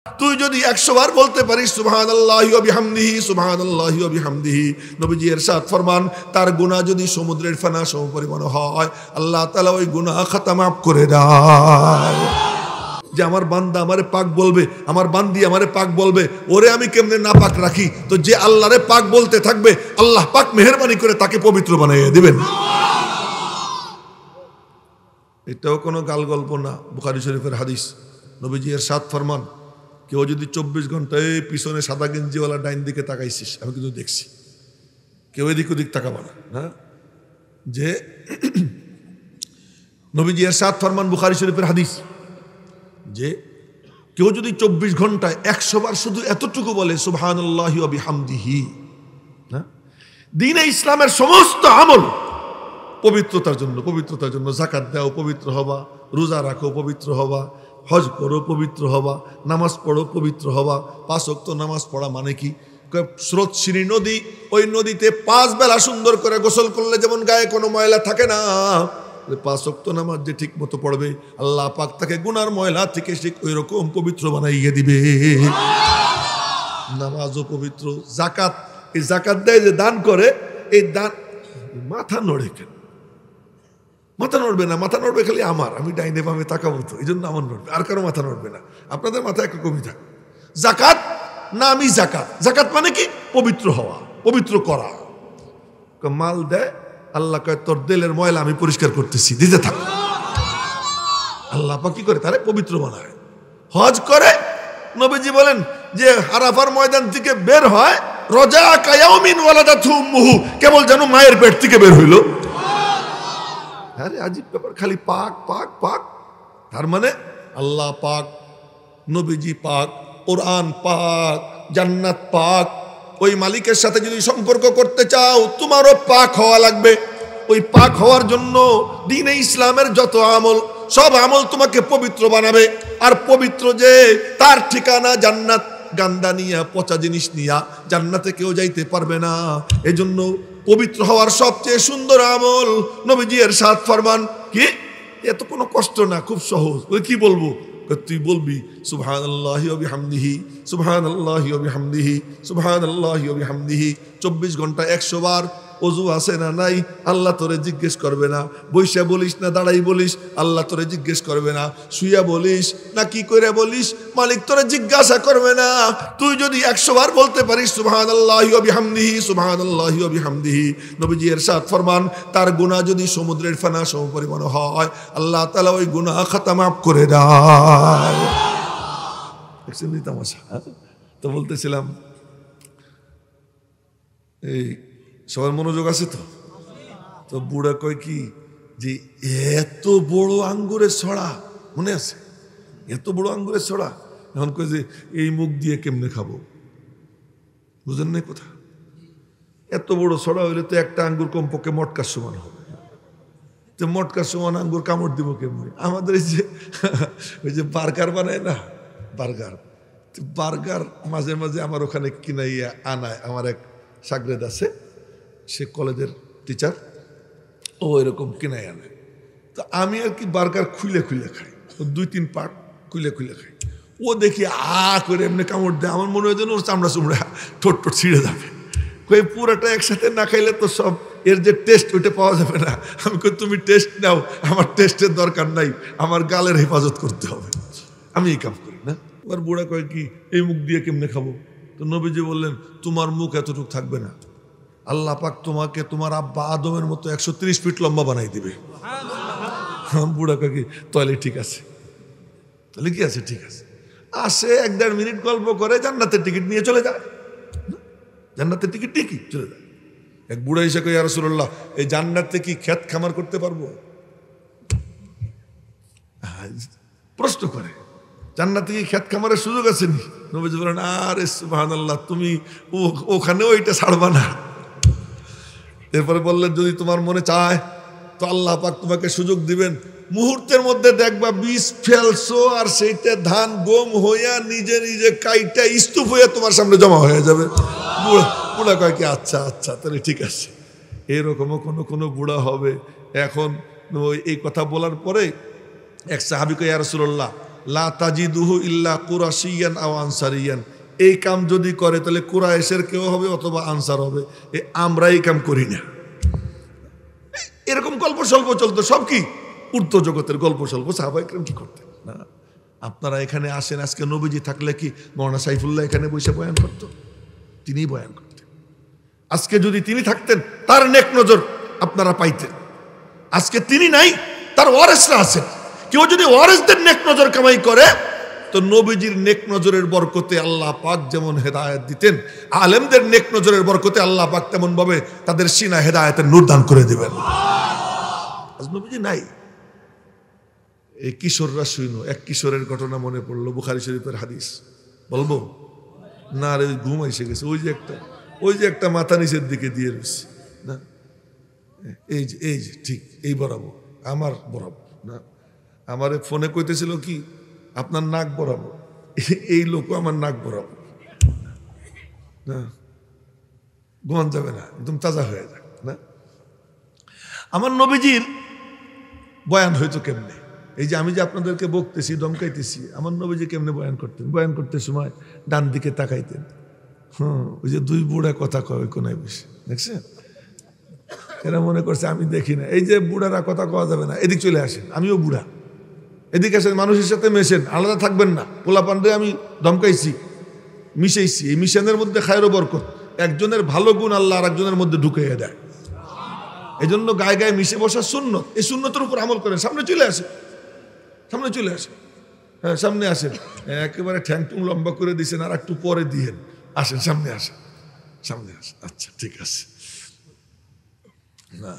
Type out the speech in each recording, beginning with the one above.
তুই যদি 100 বার বলতে পারিস সুবহানাল্লাহি ওয়া বিহামদিহি সুবহানাল্লাহি ওয়া বিহামদিহি, নবীজি ইরশাদ ফরমান তার গুনাহ যদি সমুদ্রের ফেনা সমপরিমাণ হয় আল্লাহ তাআলা ওই গুনাহ খাতা মাফ করে দেয়। যে আমার বান্দা আমারে পাক বলবে, আমার বান্দি আমারে পাক বলবে, ওরে আমি কেমনে না পাক রাখি? তো যে আল্লাহরে পাক বলতে থাকবে আল্লাহ পাক মেহেরবানি করে তাকে পবিত্র বানিয়ে দিবেন। এটাও কোনো গাল গল্প না, বুখারী শরীফের হাদিস। নবীজি ইরশাদ ফরমান কেউ যদি 24 ঘন্টায় পিছনে সাদা গেঞ্জিওয়ালা ডাইন দিকে তাকাইছিস, আমি কিন্তু দেখছি, কেউ এদিক ওদিক তাকাবা না, হ্যাঁ? যে নবীজি ইরশাদ ফরমান বুখারী শরীফের হাদিস, যে কেউ যদি 24 ঘন্টায় 100 বার শুধু এতটুকু বলে সুবহানাল্লাহি ওয়া বিহামদিহি, হ্যাঁ, দ্বীনে ইসলামের সমস্ত আমল পবিত্রতার জন্য, যাকাত দাও পবিত্র হবা, রোজা রাখো পবিত্র হবা, হজ করো পবিত্র হবা, নামাজ পড়ো পবিত্র হবা। 5 ওয়াক্ত নামাজ পড়া মানে কি? স্রোতস্বিনী নদী, ওই নদীতে 5 বেলা সুন্দর করে গোসল করলে যেমন গায়ে কোনো ময়লা থাকে না, 5 ওয়াক্ত নামাজ যে ঠিক মতো পড়বে আল্লাহ পাক তাকে গুনার ময়লা থেকে ঠিক ওই রকম পবিত্র বানাইয়ে দিবে। নামাজও পবিত্র, যাকাত, এই যাকাত দেয় যে দান করে, এই দান মাথা নড়ে কেন? মাথা নড়বে না, মাথা নড়বে খালি আমার, আমি ডাইনে বামে তাকাবো তো, এই জন্য আমার নড়বে, আর কারো মাথা নড়বে না। আপনাদের মাথা একরকমই থাকে। যাকাত না, আমি যাকাত মানে কি? পবিত্র হওয়া, পবিত্র করা। মাল দেয় আল্লাহ কয় তোর দিলের ময়লা আমি পরিষ্কার করতেছি, দিতে থাক। আল্লাহ পাক কি করে? তারে পবিত্র বানায়। হজ করে, নবীজি বলেন যে আরাফার ময়দান থেকে বের হয় রজা কায়াউমিন ওয়ালাদাতহু উম্মুহু, কেবল যেন মায়ের পেট থেকে বের হইল। আরে আজীব ব্যাপার, খালি পাক পাক পাক। তার মানে আল্লাহ পাক, নবীজি পাক, কোরআন পাক, জান্নাত পাক। ওই মালিকের সাথে যদি সম্পর্ক করতে চাও তোমারও পাক হওয়া লাগবে। ওই পাক হওয়ার জন্য দ্বীনে ইসলামের যত আমল, সব আমল তোমাকে পবিত্র বানাবে। আর পবিত্র যে তার ঠিকানা জান্নাত। গান্দা নিয়া, পচা জিনিস নিয়া জান্নাতে কেউ যাইতে পারবে না। এজন্য পবিত্র হওয়ার সবচেয়ে সুন্দর আমল নবীজি ইরশাদ ফরমান কি? এত কোনো কষ্ট না, খুব সহজ। ওই কি বলবো? তুই বলবি সুবহানাল্লাহি ওয়া বিহামদিহি সুবহানাল্লাহি ওয়া বিহামদিহি সুবহানাল্লাহি ওয়া বিহামদিহি 24 ঘন্টা 100 বার। অজু আছে না নাই আল্লাহ তোরে জিজ্ঞেস করবে না। বইসা বলিস না দাঁড়াই বলিস আল্লাহ তোরে জিজ্ঞেস করবে না। শুইয়া বলিস না কি করে বলিস মালিক তোরে জিজ্ঞাসা করবে না। তুই যদি 100 বার বলতে পারিস সুবহানাল্লাহি ওয়া বিহামদিহি সুবহানাল্লাহি ওয়া বিহামদিহি, নবীজি ইরশাদ ফরমান তার গুনাহ যদি সমুদ্রের ফেনা সমপরিমাণ হয় আল্লাহ তাআলা ওই গুনাহ খাতা মাফ করে দেয়। দেখছেন তামাশা? তো বলতেছিলাম, এই সবার মনোযোগ আছে তো? তো বুড়া কয় কি যে এত বড় আঙ্গুরের ছড়া, মনে আছে? এত বড় আঙ্গুরের ছড়া, এখন কয় যে এই মুখ দিয়ে কেমনে খাবো? বুঝেন নাই কথা? এত বড় ছড়া হইলে তো একটা আঙ্গুর কমপক্ষে মটকার সমান হবে। তো মটকার সমান আঙ্গুর কামড় দিব কেমনে? আমাদের এই যে ওই যে বার্গার বানায় না, বার্গার মাঝে মাঝে আমার ওখানে কিনাইয়া আনায়। আমার এক শাগরেদ আছে, সে কলেজের টিচার, ও এরকম কিনাই আনে। তো আমি আর কি বার্গার খুলে খুলে খাই, 2-3 পার্ট খুলে খুলে খাই। ও দেখি করে এমনি কামড় দেয়, আমার মনে হয় যেন ওর চামড়া চুমড়া ঠোঁট ছিঁড়ে যাবে। কই পুরোটা একসাথে না খাইলে তো সব এর যে টেস্ট ওইটা পাওয়া যাবে না। আমি কই তুমি টেস্ট নাও, আমার টেস্টের দরকার নাই, আমার গালের হেফাজত করতে হবে, আমি এই কাম করি না। এবার বুড়া কয় কি এই মুখ দিয়ে কেমনে খাবো? তো নবীজি বললেন তোমার মুখ এতটুকু থাকবে না, আল্লাহ পাক তোমাকে তোমার আব্বা আদমের মতো 130 ফিট লম্বা বানাই দিবে। বুড়া কয় কি তাহলে ঠিক আছে, তাহলে কি আছে, ঠিক আছে। আসে 1-1.5 মিনিট গল্প করে জান্নাতের টিকিট নিয়ে চলে যায়। জান্নাতের টিকিট ঠিকই চলে যায়। এক বুড়া এসে কয় ইয়া রাসূলুল্লাহ এই জান্নাতে কি ক্ষেত খামার করতে পারবো? প্রশ্ন করে জান্নাতে কি ক্ষেত খামারের সুযোগ আছে নি? নবীজি বলেন আরে সুবহানাল্লাহ, তুমি ওখানে ওইটা ছাড়বা না। এরপরে বললেন যদি তোমার মনে চায় তো আল্লাহ পাক তোমাকে সুযোগ দিবেন, মুহূর্তের মধ্যে দেখবা বীজ ফেলছো আর সেইটা ধান গম হইয়া নিজে নিজে কাইটা স্তূপ হইয়া তোমার সামনে জমা হয়ে যাবে। বুড়া কয় কি আচ্ছা আচ্ছা তাহলে ঠিক আছে। এরকমও কোনো বুড়া হবে। এখন এই কথা বলার পরে এক সাহাবী কয় ইয়া রাসূলুল্লাহ লা তাজিদুহু ইল্লা কুরাশিয়ান আও আনসারিয়ান, এই কাম যদি করে তাহলে কুরাইশের কেউ হবে অথবা আনসার হবে, আমরা এই কাম করি না। এরকম গল্প স্বল্প চলতো, সব কি উর্ধ্ব জগতের গল্প স্বল্প। সাহাবায়ে কেরাম কি করতেন না। আপনারা এখানে আসেন, আজকে নবীজি থাকলে কি মাওলানা সাইফুল্লাহ এখানে বসে বয়ান করতো? তিনিই বয়ান করতেন। আজকে যদি তিনি থাকতেন তার নেক নজর আপনারা পাইতেন। আজকে তিনি নাই, তার ওয়ারিসরা আছেন। কেউ যদি ওয়ারিসদের নেক নজর কামাই করে তো নবীজির নেক নজরের বরকতে আল্লাহ পাক যেমন হেদায়েত দিতেন, আলেমদের নেক নজরের বরকতে আল্লাহ পাক তেমন ভাবে তাদের সিনা হেদায়েতের নূর দান করে দিবেন। আজ নবীজি নাই। এই কিশোররা শুইনো, এক কিশোরের ঘটনা মনে পড়লো, বুখারী শরীফের হাদিস। বলবো না রে, ঘুম এসে গেছে। ওই যে একটা মাথা নিচের দিকে দিয়ে রয়েছে না, এই যে ঠিক এই বরাবর, আমার বরাবর না। আমার ফোনে কইতেছিল কি আপনার নাক বরাবর, এই লোকও আমার নাক বরাবর না। ঘুমান যাবে না, একদম তাজা হয়ে যাক না। আমার নবীজির বয়ান হয়তো কেমনে, এই যে আমি যে আপনাদেরকে বকতেছি, দমকাইতেছি, আমার নবীজি কেমনে বয়ান করতেন? বয়ান করতে সময় ডান দিকে তাকাইতেন। ওই যে দুই বুড়া কথা কয় কোনায় বসে, দেখছেন? এরা মনে করছে আমি দেখি না। এই যে বুড়ারা কথা কওয়া যাবে না, এদিক চলে আসেন, আমিও বুড়া, এদিকে আসেন, মানুষের সাথে মেশেন, আলাদা থাকবেন না। পোলা পান্ডে আমি ধমকাইছি, মিশাইছি, এই মিশানের মধ্যে খায়রও বরকত। একজনের ভালো গুণ আল্লাহ আর একজনের মধ্যে ঢুকাইয়া দেয়। এই জন্য গায়ে গায়ে মিশে বসার সুন্নত, এই সুন্নতের উপর আমল করেন। সামনে চলে আসেন, সামনে চলে আসেন, হ্যাঁ সামনে আসেন। একেবারে ঠ্যাং টুং লম্বা করে দিয়েছেন, আর একটু পরে দিয়েন, আসেন সামনে আসেন, সামনে আসেন। আচ্ছা ঠিক আছে না,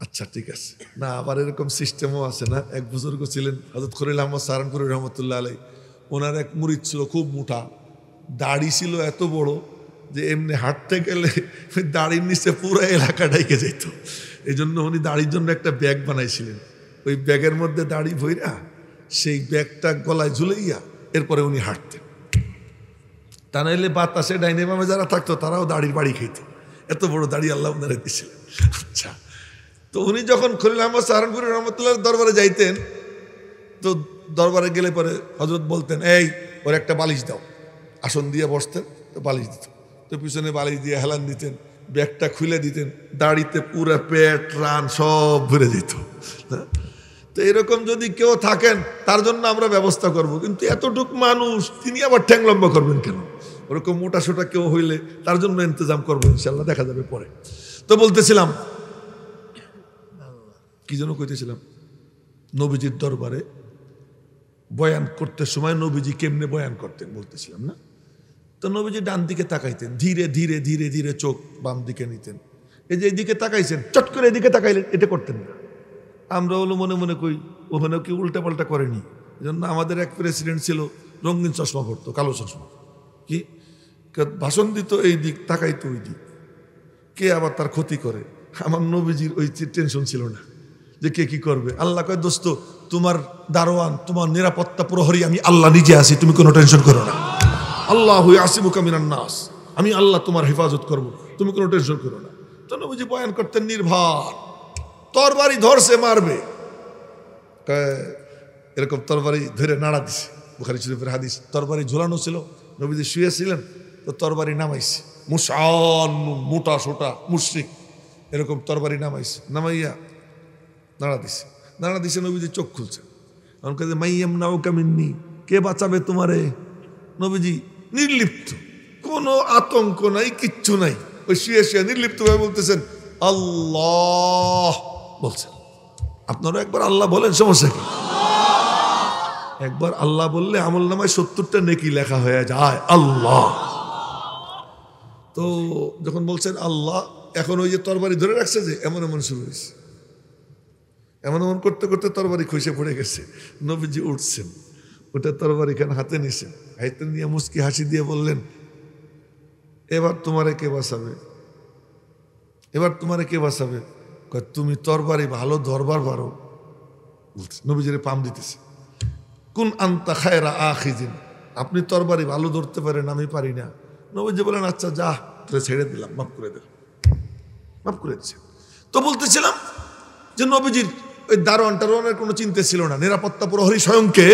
আচ্ছা ঠিক আছে না। আবার এরকম সিস্টেমও আছে না। এক বুজুর্গ ছিলেন হযরত খলিল আহমদ সাহারানপুরী রহমতুল্লাহ আলাইহি, ওনার এক মুরিদ ছিল খুব মোটা, দাড়ি ছিল এত বড় যে এমনি হাঁটতে গেলে দাড়ির নিচে পুরো এলাকা ঢেকে যেত। এই জন্য উনি দাড়ির জন্য একটা ব্যাগ বানাইছিলেন। ওই ব্যাগের মধ্যে দাড়ি ভইরা সেই ব্যাগটা গলায় ঝুলাইয়া এরপরে উনি হাঁটতেন। তা নাইলে বাতাসে ডাইনে বামে যারা থাকতো তারাও দাড়ির বাড়ি খেত, এত বড় দাড়ি আল্লাহ উনারে দিয়েছিলেন। আচ্ছা, তো উনি যখন খলিল আহমদ সাহারানপুরী রহমতুল্লাহর দরবারে যাইতেন, তো দরবারে গেলে পরে হযরত বলতেন, এই ওর একটা বালিশ দাও। আসন দিয়ে বসতেন, তো বালিশ দিত, তো পিছনে বালিশ দিয়ে হেলান দিতেন, ব্যাগটা খুলে দিতেন, দাড়িতে পুরো পেট রান সব ভরে যেত। তো এরকম যদি কেউ থাকেন তার জন্য আমরা ব্যবস্থা করব, কিন্তু এতটুক মানুষ তিনি আবার ঠ্যাং লম্বা করবেন কেন? ওরকম মোটা সোটা কেউ হইলে তার জন্য ইন্তজাম করবো ইনশাল্লাহ, দেখা যাবে পরে। তো বলতেছিলাম কি যেন কইতেছিলাম, নবীজির দরবারে বয়ান করতে সময় নবীজি কেমনে বয়ান করতেন বলতেছিলাম না। তো নবীজি ডান দিকে তাকাইতেন, ধীরে ধীরে ধীরে ধীরে চোখ বাম দিকে নিতেন। এই যে এদিকে তাকাইছেন, চট করে এদিকে তাকাইলেন, এটা করতেন না। আমরা হলো মনে মনে কই ওখানেও কি উল্টা পাল্টা করেনি। এই জন্য আমাদের এক প্রেসিডেন্ট ছিল, রঙিন চশমা পড়তো, কালো চশমা, কি ভাষণ দিত এই দিক, তাকাইতো ওই দিক, কে আবার তার ক্ষতি করে। আমার নবীজির ওই টেনশন ছিল না যে কে কি করবে। আল্লাহ কয়, দোস্ত তোমার দারোয়ান, তোমার নিরাপত্তা প্রহরী আমি আল্লাহ নিজে আছি, তুমি কোনো টেনশন করো না। আল্লাহু ইয়াসিমুকা মিনান নাস, আমি আল্লাহ তোমার হেফাজত করব, তুমি কোনো টেনশন করো না। তো নবীজি বয়ান করতেন নির্ভর, তরবারি ধরছে মারবে, এরকম তরবারি ধরে নাড়া দিছে। বুখারী শরীফের হাদিস, তরবারি ঝোলানো ছিল, নবীজি শুয়েছিলেন, তো তরবারি নামাইছে, মুশআন মোটা সোটা মুশরিক এরকম তরবারি নামাইছে, নামাইয়া নাড়া দিছে, নাড়া দিছে। নবীজি চোখ খুলছে, আমাকে মাইয়াম নাউকা মিন্নি, কে বাঁচাবে তোমারে? নবীজি নির্লিপ্ত, কোনো আতঙ্ক নাই, কিচ্ছু নাই, ওই শুয়ে শুয়ে নির্লিপ্ত ভাবে বলতেছেন আল্লাহ বলছেন। আপনারা একবার আল্লাহ বলেন, সমস্যা কি? একবার আল্লাহ বললে আমল নামায় 70টা নেকি লেখা হয়ে যায়। আল্লাহ, তো যখন বলছেন আল্লাহ, এখন ওই যে তরবারি ধরে রাখছে যে এমন এমন শুরু হয়েছে, এমন এমন করতে করতে তরবারি খসে পড়ে গেছে। নবীজি উঠছেন, ওটা তরবারি খান হাতে নিছেন, হাতে নিয়ে মুস্কি হাসি দিয়ে বললেন, এবার তোমারে কে বাঁচাবে? এবার তোমারে কে বাঁচাবে? তুমি তরবারি ভালো ধরবার পারো। নবীজিরে পাম দিতেছে, কুন আনতা খায়রা আখিজিন, আপনি তরবারি ভালো ধরতে পারেন, আমি পারি না। নবীজি বলেন, আচ্ছা যা, তোরে ছেড়ে দিলাম, মাফ করে দিলাম, মাফ করে দিচ্ছে। তো বলতেছিলাম যে নবীজির ওই দারোয়ান টারোয়ানের কোনো চিন্তা ছিল না, নিরাপত্তা প্রহরী স্বয়ংকে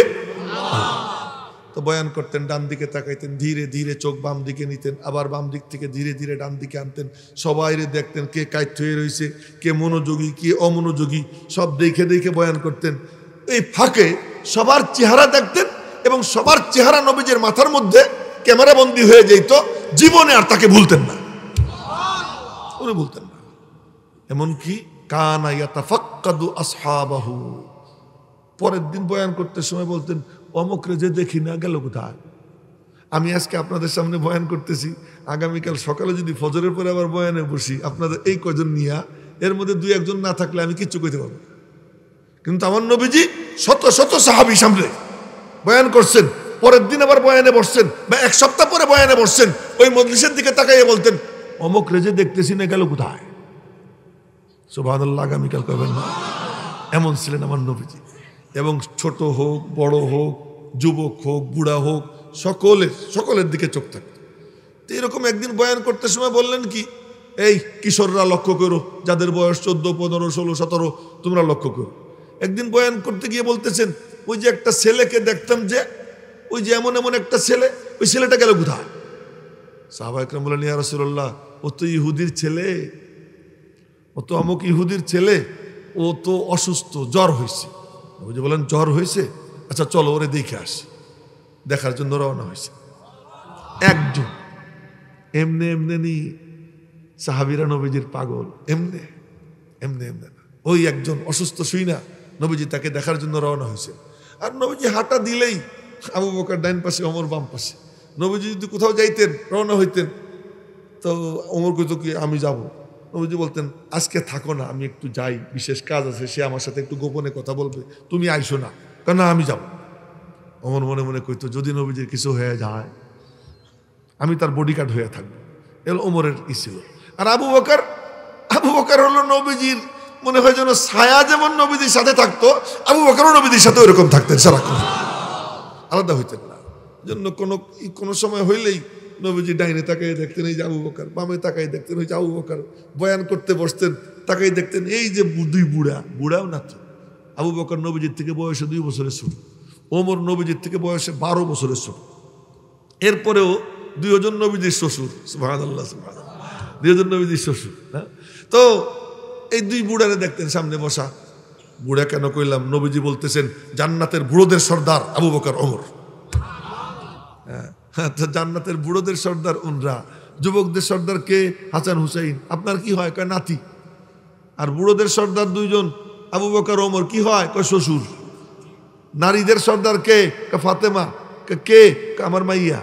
তো বয়ান করতেন, ডান দিকে তাকাইতেন, ধীরে ধীরে চোখ বাম দিকে নিতেন, আবার বাম দিক থেকে ধীরে ধীরে ডান দিকে আনতেন। সবাই দেখতেন কে কায়িত হয়ে রয়েছে, কে মনোযোগী, কে অমনোযোগী, সব দেখে দেখে বয়ান করতেন। এই ফাঁকে সবার চেহারা দেখতেন এবং সবার চেহারা নবীজির মাথার মধ্যে ক্যামেরা বন্দী হয়ে যেত। জীবনে আর তাকে ভুলতেন না, উনি ভুলতেন না। এমনকি কানা ইয়াতাফাক্কাদু আসহাবাহু, পরের দিন বয়ান করতে সময় বলতেন অমুকরে যে দেখি না গেল কোথায়। আমি আজকে আপনাদের সামনে বয়ান করতেছি, আগামীকাল সকালে যদি ফজরের পরে আবার বয়ানে বসি আপনাদের এই কজন নিয়া, এর মধ্যে দুই একজন না থাকলে আমি কিচ্ছু কইতে পারবো না। কিন্তু আমার নবীজি শত শত সাহাবী সামনে বয়ান করছেন, পরের দিন আবার বয়ানে বসছেন, বা এক সপ্তাহ পরে বয়ানে বসছেন, ওই মজলিসের দিকে তাকাইয়ে বলতেন অমুক রেজে দেখতেছি না গেল কোথায়। সুবহানাল্লাহ, আগামীকাল কবেন না। এমন ছিলেন আমার নবীজি। এবং ছোট হোক, বড় হোক, যুবক হোক, বুড়া হোক, সকলের দিকে চোখ থাকত। তো এরকম একদিন বয়ান করতে সময় বললেন কি, এই কিশোররা লক্ষ্য করো, যাদের বয়স 14, 15, 16, 17, তোমরা লক্ষ্য করো। একদিন বয়ান করতে গিয়ে বলতেছেন ওই যে একটা ছেলেকে দেখতাম, যে ওই যে এমন এমন একটা ছেলে, ওই ছেলেটা গেল কোথায়? সাহাবা একরাম বললেন ইয়া রাসূলুল্লাহ, ও তো ইহুদির ছেলে, ও তো অমুক ইহুদির ছেলে, ও তো অসুস্থ, জ্বর হয়েছে। নবীজি বলেন জ্বর হয়েছে, আচ্ছা চলো ওরে দেখে আসি। দেখার জন্য রওনা হয়েছে একজন। এমনে এমনে নি সাহাবীরা নবীজির পাগল, এমনে এমনে এমনে না। ওই একজন অসুস্থ শুই না, নবীজি তাকে দেখার জন্য রওনা হয়েছে। আর নবীজি হাঁটা দিলেই আবু বকর ডাইন পাশে, ওমর বাম পাশে। নবীজি যদি কোথাও যাইতেন, রওনা হইতেন, তো ওমর কইতো কি আমি যাব। নবীজি বলতেন আজকে থাকো না, আমি একটু যাই, বিশেষ কাজ আছে, সে আমার সাথে একটু গোপনে কথা বলবে, তুমি আইসো না। কেন আমি যাব। ওমর মনে মনে কইতো যদি নবীজির কিছু হয়ে যায় আমি তার বডিগার্ড হয়ে থাকবো। এল ওমরের ই ছিল। আর আবু বকর হলো নবীজির মনে হয় যেন ছায়া, যেমন নবীজির সাথে থাকতো, আবু বকরও নবীজির সাথে ওইরকম থাকতেন, সারাক্ষণ আলাদা হইতেন না। জন্য কোনো সময় হইলেই নবীজি ডাইনে তাকাই দেখতেন এই যে আবু বকর, বামে তাকাই দেখতেন ওই যে আবু বকর। বয়ান করতে বসতেন, তাকাই দেখতেন এই যে দুই বুড়াও না তো। আবু বকর নবীজির থেকে বয়সে 2 বছরের ছোট, ওমর নবীজির থেকে বয়সে 12 বছরের ছোট। এরপরেও দুইজন নবীজির শ্বশুর, সুবহানাল্লাহ সুবহানাল্লাহ, দুইজন নবীজির শ্বশুর। হ্যাঁ, তো এই 2 বুড়ারে দেখতেন সামনে বসা। বুড়া কেন কইলাম, নবীজি বলতেছেন জান্নাতের বুড়োদের সর্দার আবু বকর, ওমর। হ্যাঁ, জান্নাতের বুড়োদের সর্দার উনরা, যুবকদের সর্দার কে? হাসান হুসাইন। আপনার কি হয়? কয় নাতি। আর বুড়োদের সর্দার 2 জন, আবু বকর ওমর। কি হয়? কয় শ্বশুর। নারীদের সর্দার কে? ফাতেমা। কে? আমার মাইয়া।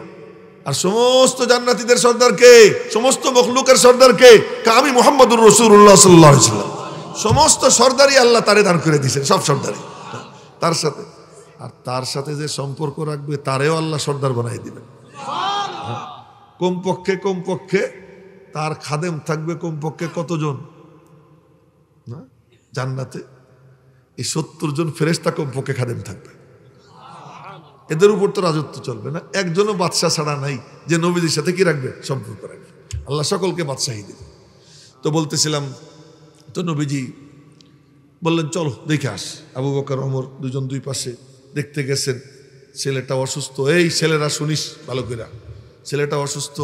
আর সমস্ত জান্নাতীদের সর্দার কে? সমস্ত মখলুকের সর্দার কে? আমি মুহাম্মদুর রাসূলুল্লাহ সাল্লাল্লাহু আলাইহি ওয়াসাল্লাম। সমস্ত সর্দারই আল্লাহ তারে দান করে দিয়েছেন, সব সর্দারই তার সাথে। আর তার সাথে যে সম্পর্ক রাখবে তারেও আল্লাহ সর্দার বানাই দিবেন। কমপক্ষে তার খাদেম থাকবে কমপক্ষে কতজন না জান্নাতে? এই 70 জন ফেরেশতা কমপক্ষে খাদেম থাকবে। এদের উপর তো রাজত্ব চলবে না। একজনও বাদশাহ ছাড়া নাই যে নবীদের সাথে কি রাখবে? সম্পর্ক রাখবে। আল্লাহ সকলকে বাদশাহী দেবে। তো বলতেছিলাম, তো নবীজি বললেন চলো দেখে আস। আবু বকর ওমর 2 জন 2 পাশে দেখতে গেছেন। ছেলেটা অসুস্থ। এই ছেলেরা শুনিস ভালো করে, ছেলেটা অসুস্থ।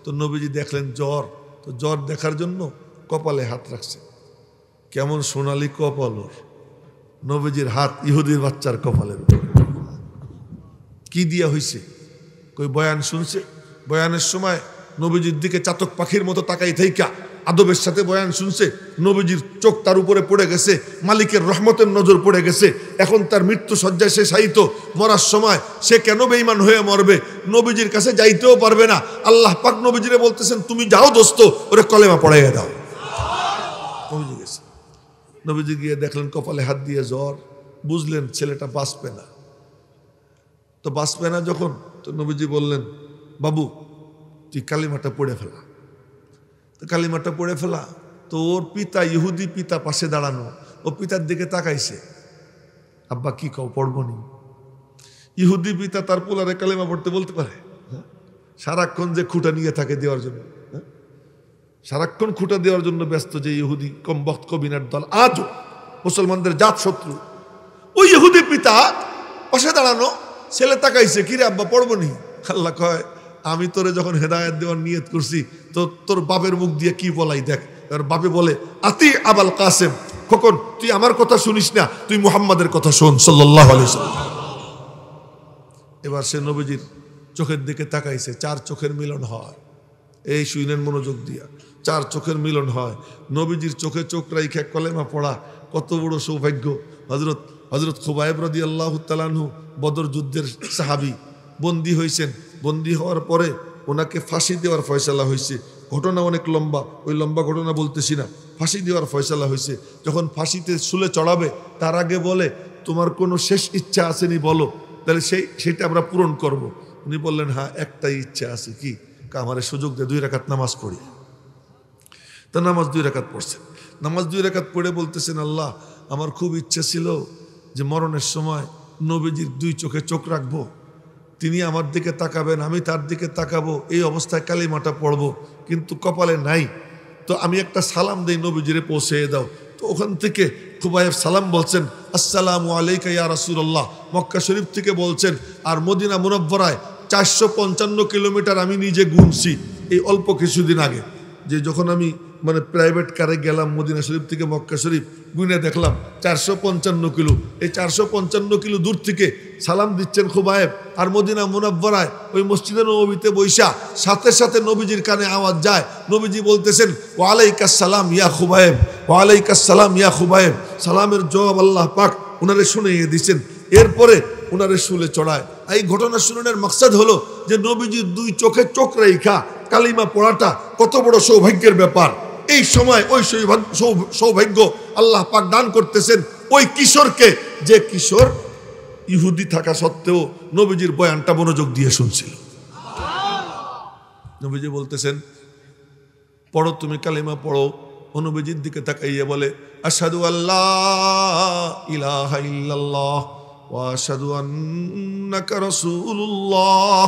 তো নবীজি দেখলেন জ্বর। তো জ্বর দেখার জন্য কপালে হাত রাখছে। কেমন সোনালি কপাল ওর। নবীজির হাত ইহুদির বাচ্চার কপালের উপর। কি দিয়া হইছে? কই বয়ান শুনছে। বয়ানের সময় নবীজির দিকে চাতক পাখির মতো তাকাই থাইকা আদবের সাথে বয়ান শুনছে। নবীজির চোখ তার উপরে পড়ে গেছে, মালিকের রহমতের নজর পড়ে গেছে। এখন তার মৃত্যু শয্যায় সে শায়িত। মরার সময় সে কেন বেঈমান হয়ে মরবে? নবীজির কাছে যাইতেও পারবে না। আল্লাহ পাক নবীজিরে বলতেছেন তুমি যাও দোস্ত, ওরে কলেমা পড়াইয়া দাও। নবীজি গেছে। নবীজি গিয়ে দেখলেন কপালে হাত দিয়ে জ্বর। বুঝলেন ছেলেটা বাঁচবে না। তো বাঁচবে না যখন, তো নবীজি বললেন বাবু তুই কালিমাটা পড়ে ফেলা। তো কালিমাটা পড়ে ফেলা। তো ওর পিতা, ইহুদি পিতা পাশে দাঁড়ানো, ও পিতার দিকে তাকাইছে। আব্বা কি কও, পড়বনি? ইহুদি পিতা তার পোলারে কালিমা পড়তে বলতে পারে? সারাক্ষণ যে খুঁটা নিয়ে থাকে দেওয়ার জন্য, সারাক্ষণ খুঁটা দেওয়ার জন্য ব্যস্ত যে ইহুদি কমবক্ত কবিনার দল, আজও মুসলমানদের জাত শত্রু। ওই ইহুদি পিতা পাশে দাঁড়ানো, ছেলে তাকাইছে, কিরে আব্বা পড়বো নি? আল্লাহ কয়, আমি তোরে যখন হেদায়েত দেওয়ার নিয়ত করছি তো তোর বাপের মুখ দিয়ে কি বলাই দেখ। এবার বাপে বলে, আতি আবাল কাসেম, খোকন তুই আমার কথা শুনিস না, তুই মুহাম্মাদের কথা শোন সাল্লাল্লাহু আলাইহি ওয়াসাল্লাম। এবার সে নবীজির চোখের দিকে তাকাইছে, 4 চোখের মিলন হয়। এই শুনেন মনোযোগ দিয়া, 4 চোখের মিলন হয়। নবীজির চোখে চোখ রাইখা কলেমা পড়া কত বড় সৌভাগ্য। হযরত খুবাইব রাদিয়াল্লাহু তাআলা আনহু বদর যুদ্ধের সাহাবী, বন্দী হয়েছেন। বন্দী হওয়ার পরে ওনাকে ফাঁসি দেওয়ার ফয়সালা হয়েছে। ঘটনা অনেক লম্বা, ওই লম্বা ঘটনা বলতেছি না। ফাঁসি দেওয়ার ফয়সালা হয়েছে। যখন ফাঁসিতে শুলে চড়াবে তার আগে বলে, তোমার কোনো শেষ ইচ্ছা আসেনি বলো, তাহলে সেইটা আমরা পূরণ করব। উনি বললেন, হ্যাঁ একটাই ইচ্ছা আছে। কি? আমার সুযোগ দিয়ে 2 রাকাত নামাজ পড়ি। তা নামাজ 2 রাকাত পড়ছেন। নামাজ 2 রাকাত পড়ে বলতেছেন, আল্লাহ আমার খুব ইচ্ছা ছিল যে মরণের সময় নবীজির 2 চোখে চোখ রাখবো, তিনি আমার দিকে তাকাবেন, আমি তার দিকে তাকাবো, এই অবস্থায় কালিমাটা পড়বো, কিন্তু কপালে নাই। তো আমি একটা সালাম দেই, নবীজিরে পৌঁছে দাও। তো ওখান থেকে খুবাইব সালাম বলছেন, আসসালামু আলাইকা ইয়া রাসূলুল্লাহ, মক্কা শরীফ থেকে বলছেন। আর মদিনা মুনাব্বরায় 455 কিলোমিটার আমি নিজে গুনছি এই অল্প কিছুদিন আগে, যে যখন আমি প্রাইভেট কারে গেলাম মদিনা শরীফ থেকে মক্কা শরীফ, গুনে দেখলাম 455 কিলো। এই 455 কিলো দূর থেকে সালাম দিচ্ছেন খুবাইব। আর মদিনা মুনাব্বরায় ওই মসজিদে নববীতে বৈশা সাথে সাথে নবীজির কানে আওয়াজ যায়, নবীজি বলতেছেন, ওয়ালাইকাস সালাম ইয়া খুবাইব, ওয়ালাইকাস সালাম ইয়া খুবাইব। সালামের জবাব আল্লাহ পাক উনারে শুনিয়ে দিচ্ছেন। এরপরে উনারে শুলে চড়ায়। এই ঘটনা শুনানোর মাকসাদ হলো যে নবীজির 2 চোখে চোখ রাইখা কালিমা পড়াটা কত বড় সৌভাগ্যের ব্যাপার। এই সময় ওই সৌভাগ্য আল্লাহ পাক দান করতেছেন ওই কিশোরকে, যে কিশোর ইহুদি থাকা সত্ত্বেও নবীজির বয়ানটা মনোযোগ দিয়ে শুনছিল। নবীজি বলতেছেন, পড়ো তুমি কালিমা পড়ো। ও নবীজির দিকে তাকাইয়া বলে, আশহাদু আল্লাহ ইলাহা ইল্লাল্লাহ ওয়া আশহাদু আন্নাকা রাসূলুল্লাহ।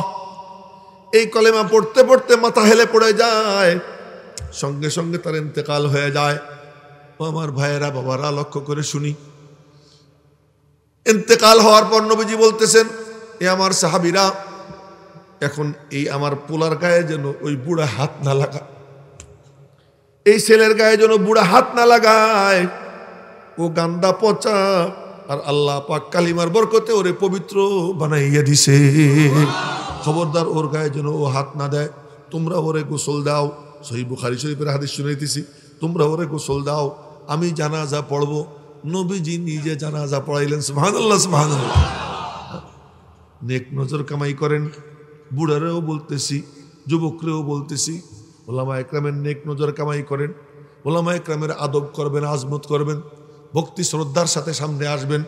এই কলেমা পড়তে পড়তে মাথা হেলে পড়ে যায়, সঙ্গে সঙ্গে তার ইন্তেকাল হয়ে যায়। ও আমার ভাইয়েরা, বাবারা, লক্ষ্য করে শুনি। ইন্তেকাল হওয়ার পর নবীজি বলতেছেন, এ আমার সাহাবীরা, এখন এই আমার পোলার গায়ে যেন ওই বুড়া হাত না লাগায়, এই ছেলের গায়ে যেন বুড়া হাত না লাগায়, ও গান্দা পচা। আর আল্লাহ পাক কালিমার বরকতে ওরে পবিত্র বানাইয়া দিছে। খবরদার ওর গায়ে যেন ও হাত না দেয়। তোমরা ওরে গোসল দাও। সহিহ বুখারী শরীফের হাদিস শুনাইতেছি। তোমরা ওরে গোসল দাও, আমি জানাজা পড়বো। নবীজি নিজে জানাজা পড়াইলেন। সুবহানাল্লাহ, সুবহানাল্লাহ। নেক নজর কামাই করেন। বুড়ারেও বলতেছি, যুবকরেও বলতেছি, ওলামা একরামের নেক নজর কামাই করেন। ওলামা একরামের আদব করবেন, আজমত করবেন, ভক্তি শ্রদ্ধার সাথে সামনে আসবেন,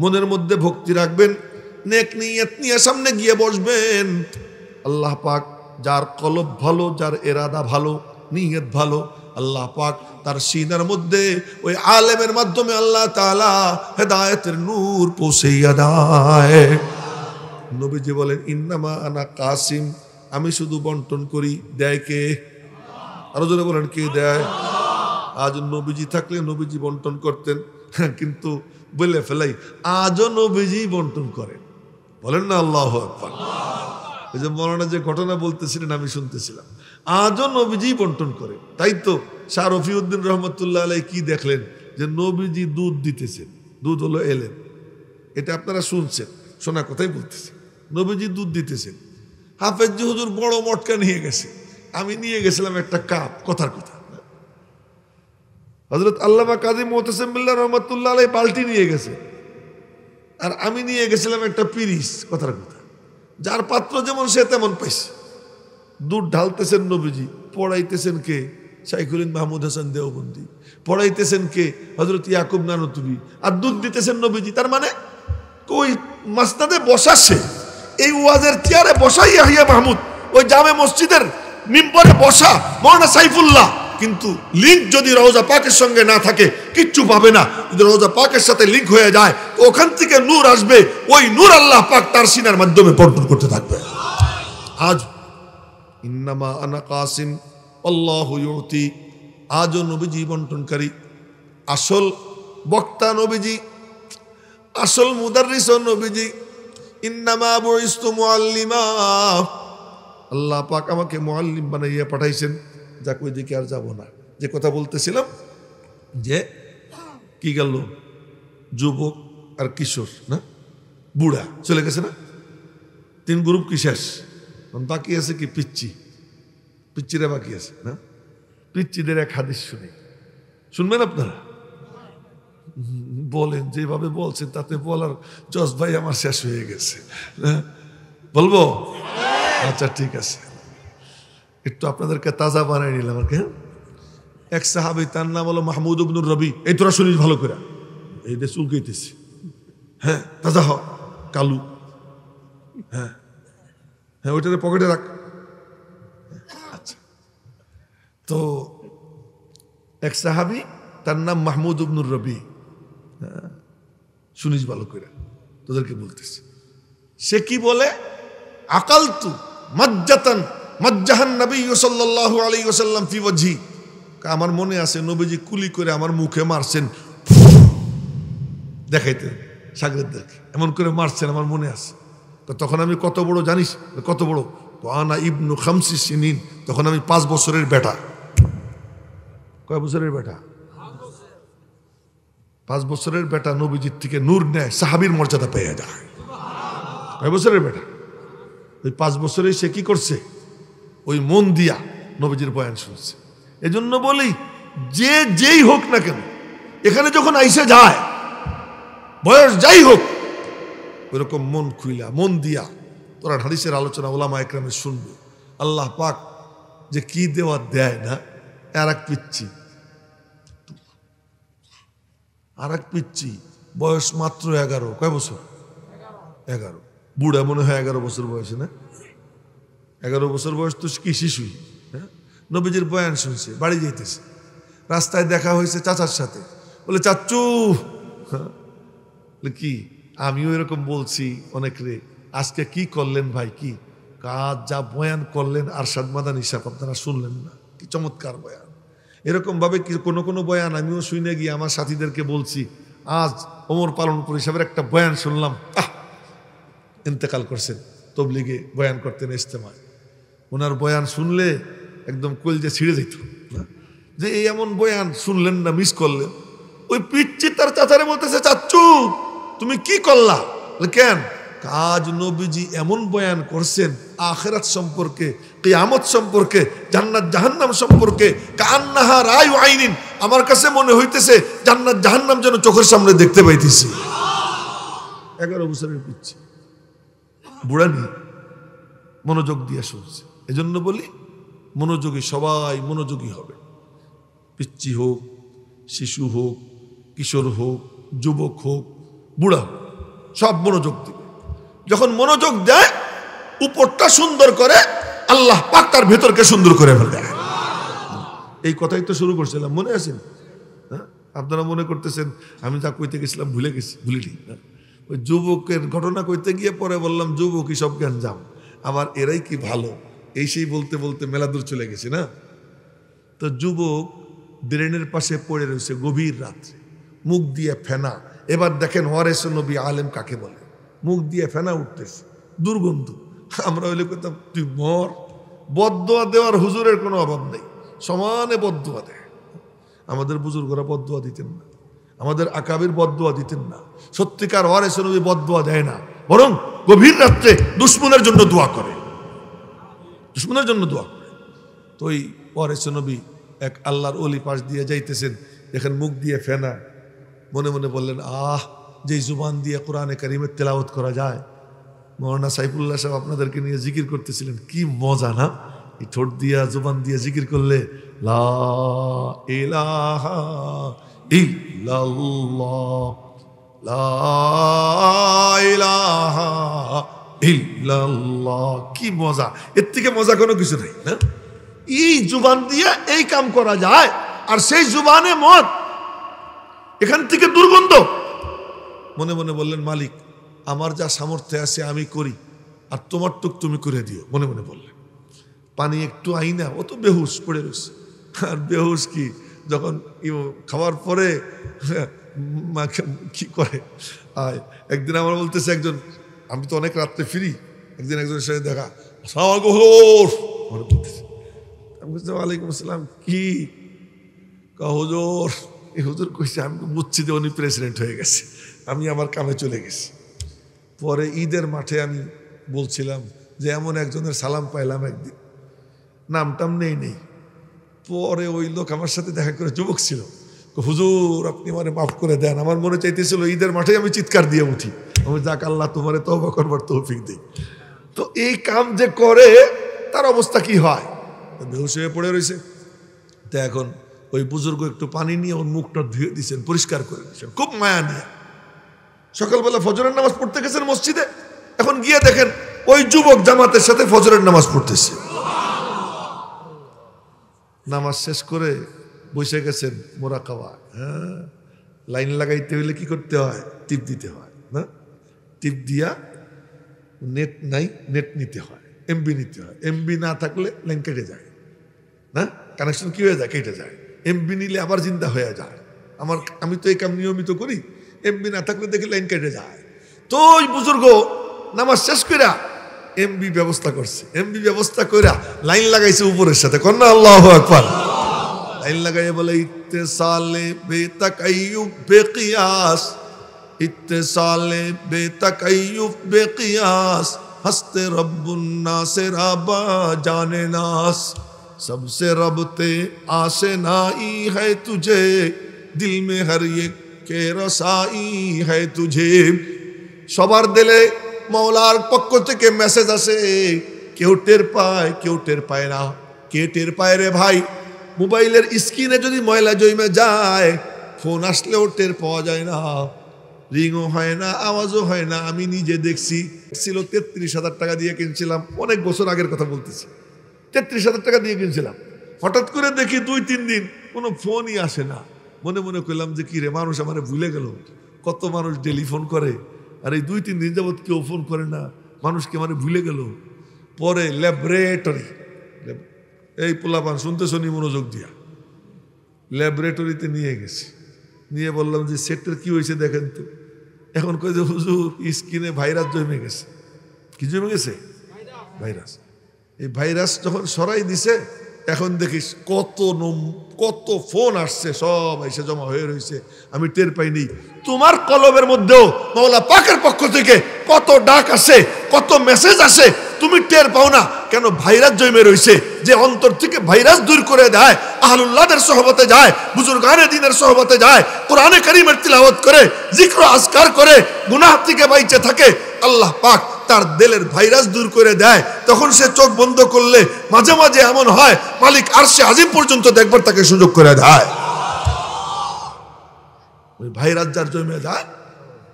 মনের মধ্যে ভক্তি রাখবেন, নেক নিয়ত নিয়ে সামনে গিয়ে বসবেন। আল্লাহ পাক যার কলব ভালো, যার এরাদা ভালো, নিয়ত ভালো, আল্লাহ পাক তার সিনার মধ্যে ওই আলেমের মাধ্যমে আল্লাহ তাআলা হেদায়েতের নূর পৌঁছাইয়া দেয়। নবীজি বলেন, ইন্নামা আনা কাসিম, আমি শুধু বন্টন করি। দেয় কে? আরো জোরে বলেন, কে দেয়? আজ নবীজি থাকলে নবীজি বন্টন করতেন, কিন্তু বলে ফেলাই আজও নবীজি বন্টন করেন। বলেন না আল্লাহু আকবার। ওই যে মৌলানা যে ঘটনা বলতেছিলেন আমি শুনতেছিলাম, আজও নবীজি বন্টন করে। তাই তো শাহ রফিউদ্দিন রহমতুল্লাহ আলাইহি কি দেখলেন যে নবীজি দুধ দিতেছেন, দুধ হলো এলেন। এটা আপনারা শুনছেন, শোনা কথাই বলতেছি। নবীজি দুধ দিতেছেন, হাফেজ হুজুর বড় মটকা নিয়ে গেছে, আমি নিয়ে গেছিলাম একটা কাপ। কথার কথা, হযরত আল্লামা কাজী মুহতাসিম বিল্লাহ রহমাতুল্লাহ আলাইহি বালতি নিয়ে গেছে, আর আমি নিয়ে গেছিলাম একটা পিরিচ। কথার কথা, যার পাত্র যেমন সে তেমন পাইছে। দুধ ঢালতেছেন নবীজি, পড়াইতেছেন কে? শাইখুল মাহমুদ হাসান দেওবন্দি। পড়াইতেছেন কে? হযরত ইয়াকুব নানুতুবি। আর দুধ দিতেছেন নবীজি। তার মানে ওই মাসনাদে বসাচ্ছে, এই ওয়াজের চেয়ারে বসা ইয়াহিয়া মাহমুদ, ওই জামে মসজিদের মিম্বরে বসা মাওলানা সাইফুল্লাহ। কিন্তু লিঙ্ক যদি রওজা পাকের সঙ্গে না থাকে কিচ্ছু পাবে না। যদি রওজা পাকের সাথে লিঙ্ক হয়ে যায় ওখান থেকে নূর আসবে, ওই নূর আল্লাহ পাক তার সিনার মাধ্যমে বন্টন করতে থাকবে। আজ ইন্নামা আনা কাসিম আল্লাহু ইউতি, আজও নবীজি বন্টনকারী। আসল বক্তা নবীজি, আসল মুদাররিস নবীজি, ইন্নামা বুইস্তু মুআল্লিমা, আল্লাহ পাক আমাকে মুআল্লিম বানাইয়া পাঠাইছেন। যাক ওই দিকে আর যাব না। যে কথা বলতেছিলাম যে কি গেল, যুবক আর কিশোর না বুড়া চলে গেছে না, 3 গ্রুপ কি শেষ, বাকি আছে কি পিচ্চি, পিচ্চিরা বাকি আছে না। পিচ্চিদের এক হাদিস শুনি, শুনবেন আপনারা? বলেন, যেভাবে বলছেন তাতে বলার জজ ভাই আমার শেষ হয়ে গেছে। বলবো? আচ্ছা ঠিক আছে, একটু আপনাদেরকে তাজা বানাই নিলাম আর কি। এক সাহাবী, তার নাম হলো মাহমুদ ইবনুর রবি। এই তোরা শুনিস ভালো করে, এই যে চুলকাইতেছি, হ্যাঁ তাজা হ, কালু, হ্যাঁ হ্যাঁ ওইটারে পকেটে রাখ। আচ্ছা, তো এক সাহাবী, তার নাম মাহমুদ ইবনুর রবি, শুনিস ভালো করে, তোদেরকে বলতেছি। সে কি বলে, আকালতু মাজ্জাতান মাজ্জাহান নবী সাল্লাল্লাহু আলাইহি ওয়াসাল্লাম ফি ওয়াজহি, আমার মনে আছে নবীজি কুলি করে আমার মুখে মারছেন, দেখাইতে সাগরেদদেরকে এমন করে মারছেন, আমার মনে আছে। তখন আমি কত বড় জানিস, কত বড়, আনা ইবনু খামসি সিনিন, তখন আমি 5 বছরের বেটা। কয় বছরের বেটা? 5 বছরের বেটা নবীজির থেকে নূর নেয়, সাহাবীর মর্যাদা পেয়ে যায়। কয় বছরের বেটা? ওই 5 বছরে সে কি করছে, ওই মন দিয়া নবীজির বয়ান শুনছে। এজন্য বলি, যে যেই হোক না কেন, এখানে যখন আইসে যায়, বয়স যাই হোক, ওইরকম মন খুইলা মন দিয়া তোরা হাদিসের আলোচনা ওলামা একরামে শুনবে। আল্লাহ পাক যে কি দেওয়া দেয় না, আর এক পিচ্ছি বয়স মাত্র 11। কয় বছর? 11। বুড়া মনে হয় 11 বছর বয়সে না, 11 বছর বয়স তো কি শিশুই। হ্যাঁ, নবীজির বয়ান শুনছে, বাড়ি যাইতেছে, রাস্তায় দেখা হয়েছে চাচার সাথে, বলে চাচু, কি আমিও এরকম বলছি অনেক রে, আজকে কি করলেন ভাই, কি কাজ, যা বয়ান করলেন আরশাদ মাদানী সাহেব, আপনারা শুনলেন না, কি চমৎকার বয়ান। এরকম ভাবে কোনো কোনো বয়ান আমিও শুনে গিয়ে আমার সাথীদেরকে বলছি, আজ ওমর পালনপুর হিসাবের একটা বয়ান শুনলাম, ইন্তেকাল করছেন, তবলিগে বয়ান করতেন ইজতেমায়, ওনার বয়ান শুনলে একদম কলজে ছিঁড়ে যেত না, যে এই এমন বয়ান শুনলেন না, মিস করলেন। ওই পিচ্চি তার চাচারে বলতেছে, চাচ্চু তুমি কি করলা? কেন? কাজ নবীজি এমন বয়ান করছেন আখিরাত সম্পর্কে, কিয়ামত সম্পর্কে, জান্নাত জাহান্নাম সম্পর্কে, কান্নাহা রায়ু আইনিন, আমার কাছে মনে হইতেছে জান্নাত জাহান্নাম যেন চোখের সামনে দেখতে পাইতেছি। 11 বছরের পিচ্চি, বুড়া নিয়ে মনোযোগ দিয়ে শুনছে। এজন্য বলি, মনোযোগী, সবাই মনোযোগী হবে, পিচ্চি হোক, শিশু হোক, কিশোর হোক, যুবক হোক, বুড়া হোক, সব মনোযোগ দিবে। যখন মনোযোগ দেয়, উপরটা সুন্দর করে, আল্লাহ পাক তার ভেতরকে সুন্দর করে ফেলে। এই কথাই তো শুরু করছিলাম, মনে আছেন? হ্যাঁ, আপনারা মনে করতেছেন আমি যা কইতে গেছিলাম ভুলিনি। ওই যুবকের ঘটনা কইতে গিয়ে পরে বললাম যুবকই সব জ্ঞান যাম, আবার এরাই কি ভালো, এই সেই বলতে বলতে মেলা দূর চলে গেছে না। তো যুবক ড্রেনের পাশে পড়ে রয়েছে গভীর রাত্রে, মুখ দিয়ে ফেনা। এবার দেখেন ওয়ারেস নবী আলেম কাকে বলে, মুখ দিয়ে ফেনা উঠতেছে, দুর্গন্ধ। আমরা হইলে কইতাম তুই মর। বদদোয়া দেওয়ার হুজুরের কোনো অভাব নেই, সমানে বদদোয়া দেয়। আমাদের বুজুর্গরা বদদোয়া দিতেন না, আমাদের আকাবির বদদোয়া দিতেন না। সত্যিকার ওয়ারেস নবী বদদোয়া দেয় না, বরং গভীর রাত্রে দুশ্মনের জন্য দোয়া করে, দুশ্মনের জন্য দোয়া করে। তো ওই ওয়ারেস নবী এক আল্লাহর ওলি পাশ দিয়ে যাইতেছেন, দেখেন মুখ দিয়ে ফেনা, মনে মনে বললেন, যেই জুবান দিয়ে কোরআনে কারিমের তেলাওয়াত করা যায়। মৌলানা সাইফুল্লাহ সাহেব আপনাদেরকে নিয়ে জিকির করতেছিলেন, কি মজা না, এই ঠোঁট দিয়া জুবান দিয়ে জিকির করলে, লা ইলাহা ইল্লাল্লাহ, লা ইলাহা ইল্লাল্লাহ, কি মজা, এর থেকে মজা কোনো কিছু নাই না। এই জুবান দিয়ে এই কাম করা যায়, আর সেই জুবানে মত, এখান থেকে দুর্গন্ধ। মনে মনে বললেন, মালিক আমার যা সামর্থ্য আছে আমি করি, আর তোমার টুক তুমি করে দিও। মনে মনে বললেন, পানি একটু আইনা, ও তো বেহুশ পড়ে রয়েছে। আর বেহুশ কি, যখন খাওয়ার পরে কি করে, একদিন আমার বলতেছে একজন আমি তো অনেক রাত্রে ফিরি, একদিন একজনের সাথে দেখা, আসসালামু আলাইকুম হুজুর, মনে বলতেছে। আমি বলছি ওয়ালাইকুম আসসালাম, কি হুজুর? এই হুজুর কইছে আমি বুঝছি যে উনি প্রেসিডেন্ট হয়ে গেছে, আমি আমার কামে চলে গেছি। পরে ঈদের মাঠে আমি বলছিলাম যে এমন একজনের সালাম পাইলাম একদিন, নামটাম নেই। পরে ওই লোক আমার সাথে দেখা করে, যুবক ছিল, হুজুর আপনি আমারে মাফ করে দেন, আমার মনে চাইতেছিল ঈদের মাঠে আমি চিৎকার দিয়ে উঠি, আমি যাক আল্লাহ তোমারে তওবা করবার তৌফিক দেই। তো এই কাম যে করে তার অবস্থা কি হয়, বেহুশ হয়ে পড়ে রয়েছে। তো এখন ওই বুজুর্গ একটু পানি নিয়ে ওর মুখটা ধুয়ে দিয়েছেন, পরিষ্কার করে দিয়েছেন, খুব মায়া নিয়ে। সকালবেলা ফজরের নামাজ পড়তে গেছেন মসজিদে, এখন গিয়ে দেখেন ওই যুবক জামাতের সাথে ফজরের নামাজ পড়তেছে। নামাজ শেষ করে বসে গেছেন মোরাকাবা। হ্যাঁ, লাইন লাগাইতে হইলে কি করতে হয়? টিপ দিতে হয় না? টিপ দিয়া নেট নাই, নেট নিতে হয়, এমবি নিতে হয়। এমবি না থাকলে লাইন কেটে যায় না, কানেকশন কি হয়ে যায়? কেটে যায়। এমবি নিলে আবার জিন্দা হয়ে যায়। আমি তো এই কাম নিয়মিত করি, এমবি না থাকলে দেখি লাইন কেটে যায়। তো ওই বুজুর্গ নামাজ শেষ কইরা এমবি ব্যবস্থা করছে, এমবি ব্যবস্থা কইরা লাইন লাগাইছে উপরের সাথে, কন্যা আল্লাহু আকবার। লাইন লাগাইয়ে বলে ইত্তেসালে বেতাকাইয়ুব বেকিয়াস, ইত্তেসালে বেতাকাইয়ুব বেকিয়াস, হস্তে রব্বুন নাসে রাবা জানে নাস, सबसे रबते आशनाई है तुझे, दिल में हर एक के रसाई है तुझे। সবার দিলে মওলার পক্ষ থেকে মেসেজ আসে, কেউ টের পায়, কেউ টের পায় না। কে টের পায় রে ভাই? মোবাইলের স্ক্রিনে যদি ময়লা জমে যায়, ফোন আসলেও টের পাওয়া যায় না, রিংও হয় না, আওয়াজও হয় না। আমি নিজে দেখছি, ছিল 33,000 টাকা দিয়ে কিনছিলাম, অনেক বছর আগের কথা বলতেছি। 33,000 টাকা দিয়ে কিনছিলাম। হঠাৎ করে দেখি 2-3 দিন কোনো ফোনই আসে না। মনে মনে করলাম যে কি রে, মানুষ আমারে ভুলে গেল। কত মানুষ ডেলি ফোন করে, আর এই 2-3 দিন যাবৎ কেউ ফোন করে না, মানুষকে মানে ভুলে গেল। পরে ল্যাবরেটরি, এই পোলাপান শুনতে শুনি মনোযোগ দিয়া, ল্যাবরেটরিতে নিয়ে গেছি। নিয়ে বললাম যে সেটের কি হয়েছে দেখেন তো। এখন কই যে হুজুর স্কিনে ভাইরাস জমে গেছে। কি জমে গেছে? ভাইরাস। এই ভাইরাস যখন সরাই দিছে, এখন দেখিস কত ফোন আসছে, সব এসে জমা হয়ে রয়েছে, আমি টের পাইনি। তোমার কলমের মধ্যেও মাওলা পাকের পক্ষ থেকে কত ডাক আসে, কত মেসেজ আসে, তুমি টের পাও না কেন? ভাইরাস জমে রয়েছে। যে অন্তর থেকে ভাইরাস দূর করে দেয়, আহলুল্লাহদের সোহবতে যায়, বুজুর্গানে দ্বীনের সোহবতে যায়, কোরআনে কারীমের তিলাওয়াত করে, জিক্র আজকার করে, গুনাহ থেকে বাইচে থাকে, আল্লাহ পাক তার দিলের ভাইরাস দূর করে দেয়। তখন সে চোখ বন্ধ করলে মাঝে মাঝে এমন হয় মালিক আরশে আজিম পর্যন্ত দেখবার তাকে সুযোগ করে দেয়। ওই ভাইরাস যার জমে যায়,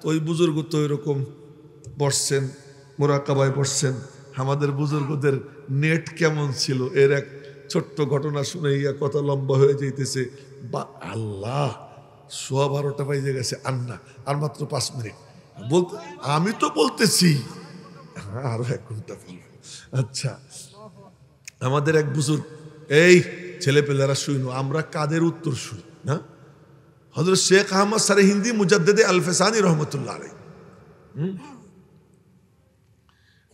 তো ওই বুজুর্গ তো এরকম বসছেন, মোরাকাবায় বসছেন। আমাদের বুজুর্গদের নেট কেমন ছিল এর এক ছোট্ট ঘটনা শুনে কত লম্বা হয়ে যাইতেছে। বা আল্লাহ, 12:15 বাজে গেছে, আর মাত্র 5 মিনিট বলতে, আমি তো বলতেছি আরো 1 ঘন্টা বলবো। আচ্ছা, আমাদের এক বুজুর্গ, এই ছেলে পেলেরা শুইনো, আমরা কাদের উত্তর শুনি না? হযরত শেখ আহমদ সারহিন্দি মুজাদ্দিদে আল ফেসানি রহমতুল্লাহ আলাইহি।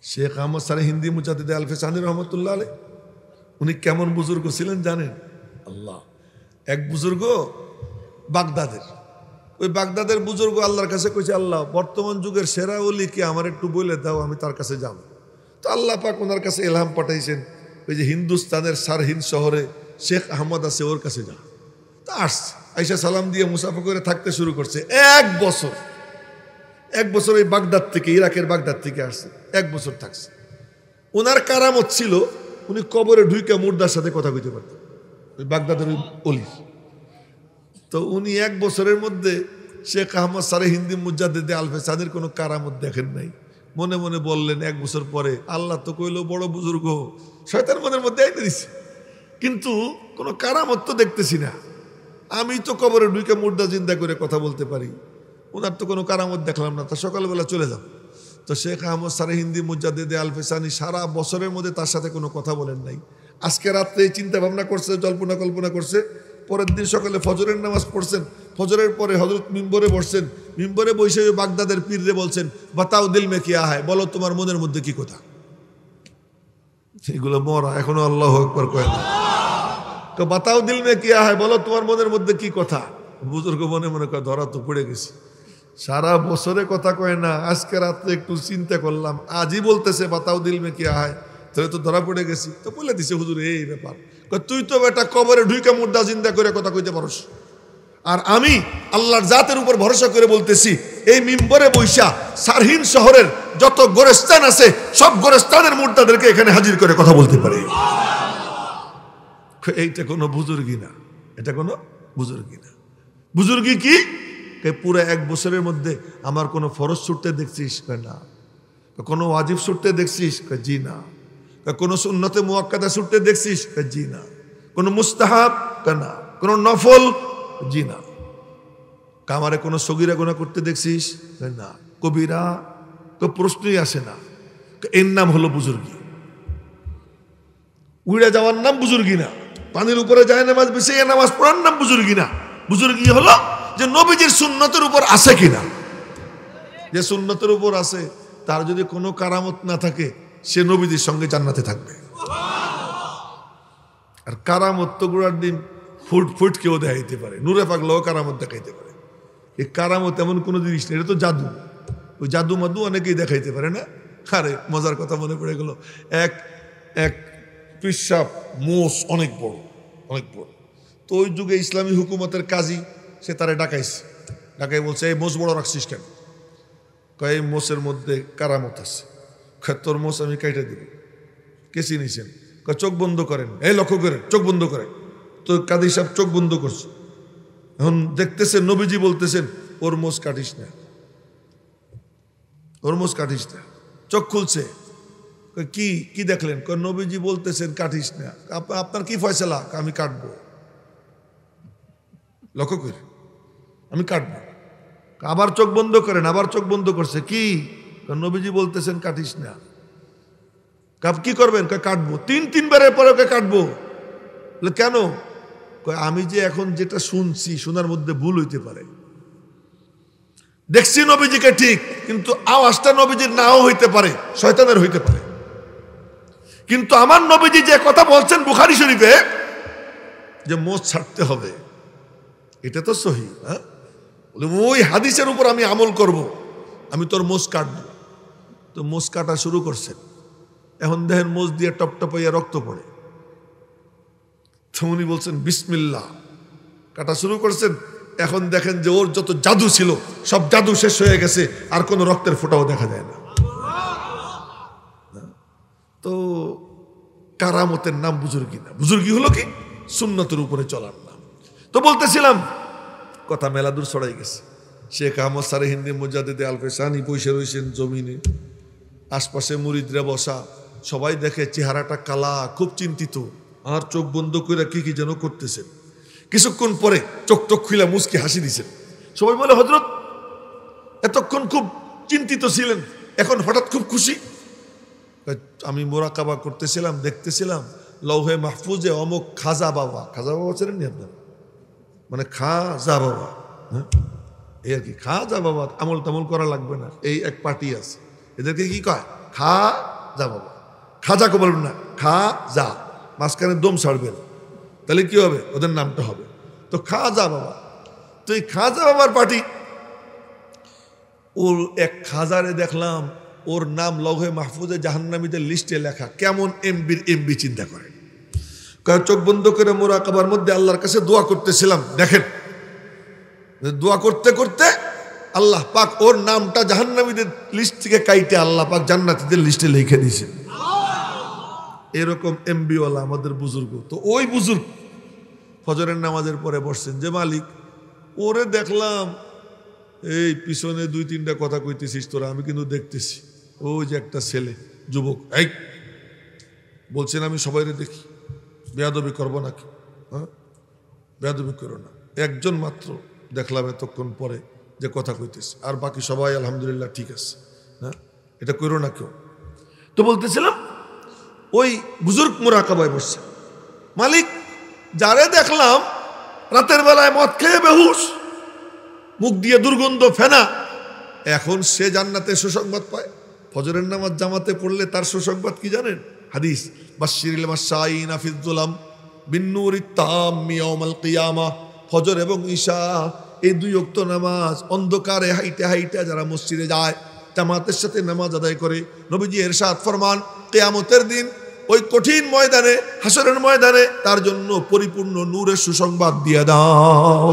শেখ আহমদ সারহিন্দি মুজাদ্দিদে আল ফেসানি রহমতুল্লাহ আলাইহি, উনি কেমন বুজুর্গ ছিলেন জানেন? আল্লাহ, এক বুজুর্গ বাগদাদের, ওই বাগদাদের বুজুর্গ আল্লাহর কাছে কইছে, আল্লাহ বর্তমান যুগের সেরা ওলি কে আমার একটু বলে দাও, আমি তার কাছে যাব। তো আল্লাহ পাক ওনার কাছে ইলহাম পাঠাইছেন, ওই যে হিন্দুস্তানের সারহিন্দ শহরে শেখ আহমদ আছে, ওর কাছে যা। তা আসছে, আইসা সালাম দিয়ে মুসাফা করে থাকতে শুরু করছে। 1 বছর ওই বাগদাদ থেকে, ইরাকের বাগদাদ থেকে আসছে, 1 বছর থাকছে। ওনার কারামত ছিল, উনি কবরে ঢুইকা মুর্দার সাথে কথা কইতে পারতেন, ওই বাগদাদের ওই অলি। তো উনি 1 বছরের মধ্যে শেখ আহমদ সারহিন্দি মুজাদ্দিদে আল ফেসানির কোনো কারামত দেখেন নাই। মনে মনে বললেন 1 বছর পরে, আল্লাহ তো কইলো বড় বুজুর্গ, শয়তান মনের মধ্যে আইতে দিছে, কিন্তু কোনো কারামত তো দেখতেছি না। আমি তো কবরে ঢুকে মুর্দা জিন্দা করে কথা বলতে পারি, ওনার তো কোনো কারামত দেখলাম না, তা সকালবেলা চলে যাব। তো শেখ আহমদ সারহিন্দি মুজাদ্দিদে আল ফেসানি সারা বছরের মধ্যে তার সাথে কোনো কথা বলেন নাই। আজকে রাত্রে চিন্তা ভাবনা করছে, কল্পনা করছে, পরের দিন সকালে ফজরের নামাজ পড়ছেন, ফজরের পরে হযরত মিম্বরে বসছেন, মিম্বরে বসে বাগদাদের পীররে বলছেন, বাতাও দিল মে কিয়া হয়, বলো তোমার মনের মধ্যে কি কথা। এগুলো মরা এখনো আল্লাহু আকবার কয় না। তো বাতাও দিল মে কিয়া হয়, বলো তোমার মনের মধ্যে কি কথা। বুজুর্গ মনে মনে কয় ধরা তো পড়ে গেছি, সারা বছরে কথা কয় না, আজকে রাত্রে একটু চিন্তা করলাম, আজই বলতেছে বাতাও দিল মে কিয়া হয়, তাহলে তো ধরা পড়ে গেছি। তো বলে দিছে হুজুর এই ব্যাপার। তুই তো বেটা কবরে ঢুইকা মুর্দা জিন্দা করে কথা কইতে পারস, আর আমি আল্লাহর জাতের উপর ভরসা করে বলতেছি, এই মিম্বরে বৈশা সারহিন শহরের যত গোরস্তান আছে সব গোরস্তানের মুর্দাদেরকে এখানে হাজির করে কথা বলতে পারি। এইটা কোনো বুজুর্গি না, এটা কোনো বুজুর্গি না। বুজুর্গি কি? পুরো এক বছরের মধ্যে আমার কোনো ফরজ ছুটতে দেখছিস? না। কোনো ওয়াজিব ছুটতে দেখছিস? জি না। কোনো সুন্নতে মুআক্কাদা ছুটতে দেখছিস? জি না। কোনো মুস্তাহাব? না। কোনো নফল? জি না। কামারে কোনো সগীরা গুনাহ করতে দেখছিস? না। কবিরা? তো প্রশ্নই আসে না। এর নাম হলো বুজুর্গি। উড়ে যাওয়ার নাম বুজুর্গি না, পানির উপরে যায় নামাজ বেশি নামাজ পড়ার নাম বুজুর্গি না। বুজুর্গি হলো যে নবীজির সুন্নতের উপর আছে কিনা। যে সুন্নতের উপর আছে তার যদি কোনো কারামত না থাকে, সে নবীজির সঙ্গে জান্নাতে থাকবে। আর কারামত তো গুড়ার দিন ফুট কেউ দেখাইতে পারে, নূরে পাগলাও কারামত দেখাইতে পারে। এই কারামত এমন কোনো জিনিস নেই, এটা তো জাদু। ওই জাদু মাদু অনেকেই দেখাইতে পারে না। আরে মজার কথা মনে পড়ে গেল, এক পিসাব মোষ অনেক বড়, অনেক বড়। তো ওই যুগে ইসলামী হুকুমতের কাজী সে তারে ডাকাইছে, ডাকাই বলছে, এই মোষ বড় রাখছিস কেন? কয় এই মোষের মধ্যে কারামত আছে। তোর মোষ আমি কাইটা দিব। কে চিনিছেন? কয় চোখ বন্ধ করেন, এই লক্ষ্য করেন, চোখ বন্ধ করেন। তো কাদি সাহেব চোখ বন্ধ করছে। এখন দেখতেছেন নবীজি বলতেছেন, ওর মোষ কাটিস না, ওর মোষ কাটিস না। চোখ খুলছে, কি কি দেখলেন? নবীজি বলতেছেন কাটিস না। আপনার কি ফয়সালা? আমি কাটবো। লক্ষ্য করে, আমি কাটবো। আবার চোখ বন্ধ করেন, আবার চোখ বন্ধ করছে। কি? নবীজি বলতেছেন কাটিস না। কি করবেন? কাটবো। তিনবারের পরে কাটবো। কেন? আমি যে এখন যেটা শুনছি, শোনার মধ্যে ভুল হইতে পারে। দেখছি নবীজিকে ঠিক, কিন্তু আওয়াজটা নবীজির নাও হইতে পারে, শয়তানের হইতে পারে। কিন্তু আমার নবীজি যে কথা বলছেন বুখারী শরীফে, যে মোষ ছাড়তে হবে, এটা তো সহি। ওই হাদিসের উপর আমি আমল করব, আমি তোর মোষ কাটবো। তো মোষ কাটা শুরু করছেন। এখন দেখেন মোষ দিয়ে টপটপাইয়া রক্ত পড়ে। তো উনি বলছেন বিসমিল্লাহ, কাটা শুরু করছেন। এখন দেখেন যে ওর যত জাদু ছিল সব জাদু শেষ হয়ে গেছে, আর কোনো রক্তের ফোঁটাও দেখা যায় না। তো কারামতের নাম বুজুর্গি না। বুজুর্গি হলো কি? সুন্নতের উপরে চলার নাম। তো বলতেছিলাম, কথা মেলাদুর ছড়াই গেছে। শেখ আহমদ সারে হিন্দি মুজাদ্দিদে আল-ফেসানি বসে রয়েছেন জমিনে, আশপাশে মুরিদরা বসা, সবাই দেখে চেহারাটা কালা, খুব চিন্তিত, আর চোখ বন্ধ করে কি কি যেন করতেছেন। কিছুক্ষণ পরে চোখ খুলে মুচকি হাসি দিছেন। সবাই বলে, হযরত এতক্ষণ খুব চিন্তিত ছিলেন, এখন হঠাৎ খুব খুশি। আমি মোরাকাবা করতেছিলাম, দেখতেছিলাম লৌহে মাহফুজে অমুক খাজা বাবা, খাজা বাবা ছিলেন নি আপনার? মানে খাজা বাবা, হ্যাঁ এই আর কি। খাজা বাবা আমল তামল করা লাগবে না, এই এক পার্টি আছে, এদেরকে কি কয়? খাজা বাবা। খাজাকে বলবেন না, খাজা, মাঝখানে দম ছাড়বেন, তাহলে কি হবে? ওদের নামটা হবে। তো খাজা বাবা, তো এই খাজা বাবার পার্টি। ওর এক খাজারে দেখলাম, ওর নাম লৌহে মাহফুজে জাহান্নামীদের লিস্টে লেখা। কেমন এমবি চিন্তা করেন। চোখ বন্ধ করে মোরাকাবার মধ্যে আল্লাহর কাছে দোয়া করতেছিলাম। দেখেন, দোয়া করতে করতে আল্লাহ পাক ওর নামটা জাহান্নামীদের লিস্ট থেকে কাইটে আল্লাহ পাক জান্নাতীদের লিস্টে লিখে দিয়েছেন। এরকম এমবিওয়ালা আমাদের বুজুর্গ। তো ওই বুজুর্গ ফজরের নামাজের পরে বসছেন, যে মালিক ওরে দেখলাম এই পিছনে 2-3টা কথা কইতেছিস তোরা, আমি কিন্তু দেখতেছি ওই যে একটা ছেলে যুবক, এই বলছেন আমি সবাইরে দেখি, বেয়াদবি করবো নাকি? হ্যাঁ, বেয়াদবি করো না। একজন মাত্র দেখলাম এতক্ষণ পরে যে কথা কইতেছে, আর বাকি সবাই আলহামদুলিল্লাহ ঠিক আছে। হ্যাঁ, এটা করো না কেউ। তো বলতেছিলাম ওই বুজুর্গ মুরাকাবায় বসছে। মালিক যারে দেখলাম রাতের বেলায় মদ খেয়ে বেহুশ, মুখ দিয়ে দুর্গন্ধ ফেনা, এখন সে জান্নাতে সুসংবাদ পায়। ফজরের নামাজ জামাতে পড়লে তার সুসংবাদ কি জানেন? হাদিস, বাশশিরিল মাশাইনা ফিজ যুলাম বিন-নূরিত তাম্মি ইয়াউমাল কিয়ামা। ফজর এবং ঈশা এই দুই ওয়াক্ত নামাজ অন্ধকারে হাইটে হাইটে যারা মসজিদে যায়, জামাতের সাথে নামাজ আদায় করে, নবীজি ইরশাদ ফরমান, কিয়ামতের দিন ওই কঠিন ময়দানে, হাসরের ময়দানে তার জন্য পরিপূর্ণ নূরের সুসংবাদ দিয়ে দাও।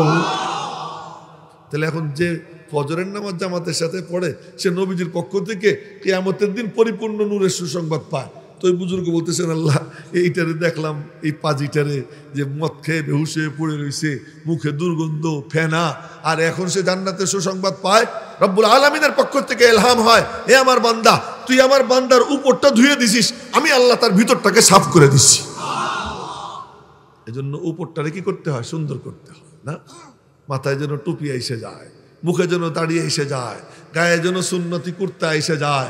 তাহলে এখন যে ফজরের নামাজ জামাতের সাথে পড়ে, সে নবীজির পক্ষ থেকে কিয়ামতের দিন পরিপূর্ণ নূরের সুসংবাদ পায়। তো ওই বুজুর্গ বলতেছেন, আল্লাহ এইটারে দেখলাম, এই পাজিটারে যে মদ খেয়ে বেহুশ হয়ে পড়ে রয়েছে, মুখে দুর্গন্ধ ফেনা, আর এখন সে জান্নাতের সুসংবাদ পায়। রব্বুল আলামিনের পক্ষ থেকে ইলহাম হয়, হে আমার বান্দা, তুই আমার বান্দার উপরটা ধুয়ে দিছিস, আমি আল্লাহ তার ভিতরটাকে সাফ করে দিচ্ছি। এজন্য উপরটারে কি করতে হয়? সুন্দর করতে হয় না? মাথায় যেন টুপি এসে যায়, মুখে যেন দাঁড়িয়ে এসে যায়, গায়ে যেন সুন্নতি কুর্তা এসে যায়,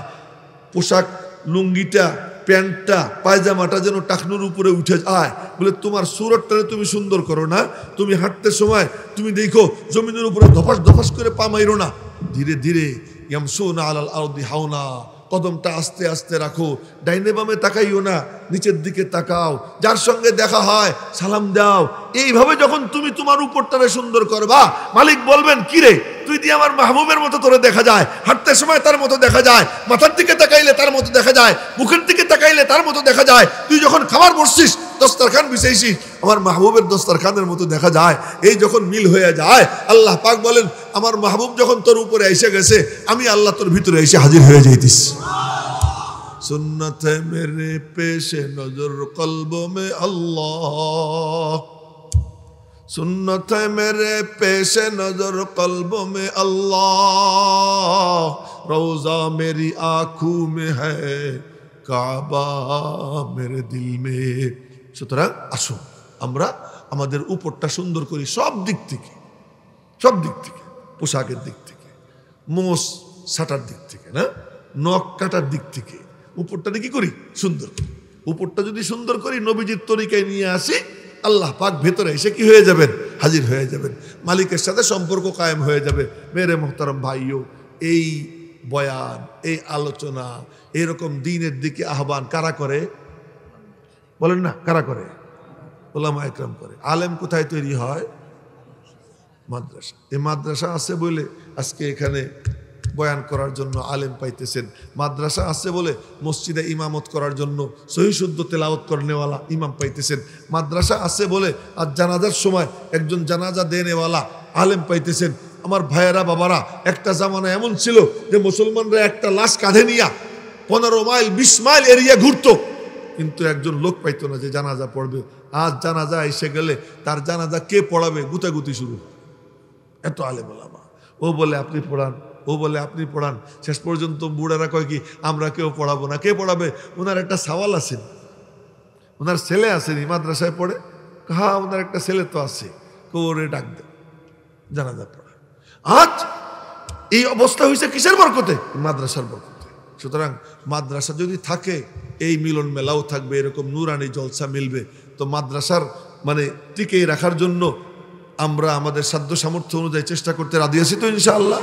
পোশাক লুঙ্গিটা প্যান্টটা পায়জামাটা যেন টাকনুর উপরে উঠে যায়। বলে তোমার সুরতটারে তুমি সুন্দর করো না, তুমি হাঁটতে সময় তুমি দেখো জমিনের উপরে ধপাস ধপাস করে পা মাইরো না, ধীরে ধীরে ইয়ামশুনা আলাল আরদি হাওনা, কদমটা আস্তে আস্তে রাখো, ডাইনে বামে তাকাইও না, নিচের দিকে তাকাও, যার সঙ্গে দেখা হয় সালাম দাও। এইভাবে যখন তুমি তোমার উপরটারে সুন্দর করবা, মালিক বলবেন, কিরে তুই দিয়ে আমার মাহবুবের মতো তোরে দেখা যায়, হাঁটতে সময় তার মতো দেখা যায়, মাথার দিকে তাকাইলে তার মতো দেখা যায়, মুখের দিকে তাকাইলে তার মতো দেখা যায়, তুই যখন খাবার বসছিস, দস্তরখান বিছাইছিস, আমার মাহবুবের দস্তরখানের মতো দেখা যায়। এই যখন মিল হয়ে যায়, আল্লাহ পাক বলেন, আমার মাহবুব যখন তোর উপরে এসে গেছে, আমি আল্লাহ তোর ভিতরে এসে হাজির হয়ে যাইতিস। সুন্নত है मेरे पेश नजर कल्बों में अल्लाह, सुन्नत है मेरे पेश नजर कल्बों में अल्लाह, रोजा मेरी आंखों में है काबा मेरे दिल में। সুতরাং আসুন আমরা আমাদের উপরটা সুন্দর করি, সব দিক থেকে, সব দিক থেকে, পোশাকের দিক থেকে, মোষ ছাটার দিক থেকে, না নখ কাটার দিক থেকে, উপরটা কি করি? সুন্দর করি। উপরটা যদি সুন্দর করি, নবীজির তরিকায় নিয়ে আসি, আল্লাহ পাক ভেতরে এসে কি হয়ে যাবেন? হাজির হয়ে যাবেন, মালিকের সাথে সম্পর্ক কায়েম হয়ে যাবে। মেরে মোহতারাম ভাইও, এই বয়ান, এই আলোচনা, এরকম দিনের দিকে আহ্বান কারা করে? বলেন না, কারা করে? ওলামা একরাম করে। আলেম কোথায় তৈরি হয়? মাদ্রাসা। এই মাদ্রাসা আছে বলে আজকে এখানে বয়ান করার জন্য আলেম পাইতেছেন। মাদ্রাসা আছে বলে মসজিদে ইমামত করার জন্য সহি শুদ্ধ তেলাওয়াত করনেওয়ালা ইমাম পাইতেছেন। মাদ্রাসা আছে বলে আজ জানাজার সময় একজন জানাজা দেনেওয়ালা আলেম পাইতেছেন। আমার ভাইয়েরা, বাবারা, একটা জামানা এমন ছিল যে মুসলমানরা একটা লাশ কাঁধে নিয়া 15 মাইল 20 মাইল এরিয়া ঘুরতো, কিন্তু একজন লোক পাইতো না যে জানাজা পড়বে। আজ জানাজা এসে গেলে তার জানাজা কে পড়াবে? গুতাগুতি শুরু। এত আলেম ওলামা, ও বলে আপনি পড়ান, ও বলে আপনি পড়ান। শেষ পর্যন্ত বুড়ারা কয় কি, আমরা কেউ পড়াবো না। কে পড়াবে? ওনার একটা সাওয়াল আছেন, ওনার ছেলে আসেনি, মাদ্রাসায় পড়ে। হ্যাঁ, ওনার একটা ছেলে তো আছে, ওরে ডাক দে, জানাজা পড়া। আজ এই অবস্থা হয়েছে কিসের বরকতে? মাদ্রাসার বরকতে। সুতরাং মাদ্রাসা যদি থাকে, এই মিলন মেলাও থাকবে, এরকম নুরানি জলসা মিলবে। তো মাদ্রাসার মানে টিকে রাখার জন্য আমরা আমাদের সাধ্য সামর্থ্য অনুযায়ী চেষ্টা করতে রাজি আছি তো ইনশাআল্লাহ।